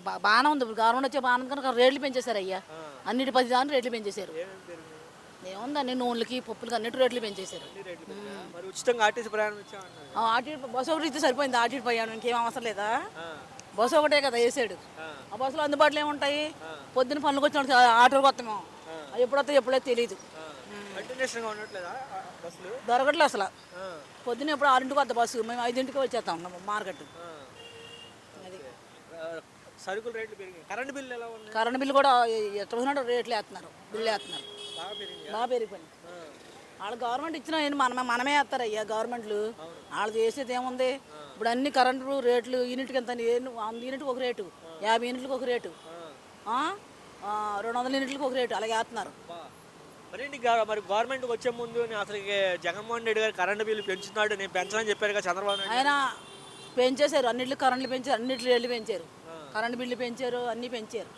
బాగానే ఉంది. ఇప్పుడు గవర్నమెంట్ వచ్చే బాగానే ఉంది కనుక రేట్లు పెంచేశారు అయ్యా. అన్నిటి 10 దాని రేట్లు పెంచేశారు. ఏమేమి పెరిగినాయి? ఏముందని నూనెలకి పప్పులకి అన్నిటి రేట్లు పెంచేశారు. అన్ని రేట్లు పెరిగాయా? మరి ఉచితంగా ఆర్టీసీ ప్రయాణం ఇచ్చామన్నారు. ఆటి బస్సు ఒకటి ఇస్తే సరిపోయింది. ఆటి పోయాను ఇంకేం అవసరం లేదా? ఆ, బస్సు ఒకటే కదా వేసాడు. ఆ, ఆ బస్సులో అందుబాటులో ఏముంటాయి? పొద్దున్న పనులకు వచ్చిన ఆటోకి వస్తాము. అవి ఎప్పుడొస్తాయి ఎప్పుడో తెలియదు. కంటిన్యూషన్గా ఉండట్లేదా ఆ బస్సులు? దొరకట్లే అసలు. ఆ, పొద్దున్న ఎప్పుడు 6ంటికి వద్ద బస్సు, మేము 5ంటికి వచ్చేస్తాం మార్కెట్. ఆ. అది ఆ, సరుకుల రేట్లు పెరిగాయి. కరెంట్ బిల్లు ఎలా ఉంది? కరెంట్ బిల్లు కూడా ఎట్లా ఉన్నాడో రేట్లు వేస్తున్నారు, బిల్లు వేస్తున్నారు. బాగా పెరిగింది. బాగా పెరిగిపోయింది. వాళ్ళు గవర్నమెంట్ ఇచ్చిన మనమే వేస్తారు అయ్యా. గవర్నమెంట్లు వాళ్ళు చేసేది ఏముంది? ఇప్పుడు అన్ని కరెంటు రేట్లు యూనిట్కి ఎంత? 100 యూనిట్కి ఒక రేటు, 50 యూనిట్లకు ఒక రేటు, 200 యూనిట్లకు ఒక రేటు అలాగే వేస్తున్నారు. మరి గవర్నమెంట్కి వచ్చే ముందు అసలు జగన్మోహన్ రెడ్డి గారు కరెంట్ బిల్లు పెంచుతున్నాడు, నేను పెంచనని చెప్పారు కదా చంద్రబాబు నాయుడు. ఆయన పెంచేశారు, అన్నింటికి కరెంట్లు పెంచారు, అన్నింటి రేట్లు పెంచారు, కరెంట్ బిల్లు పెంచారు, అన్నీ పెంచారు.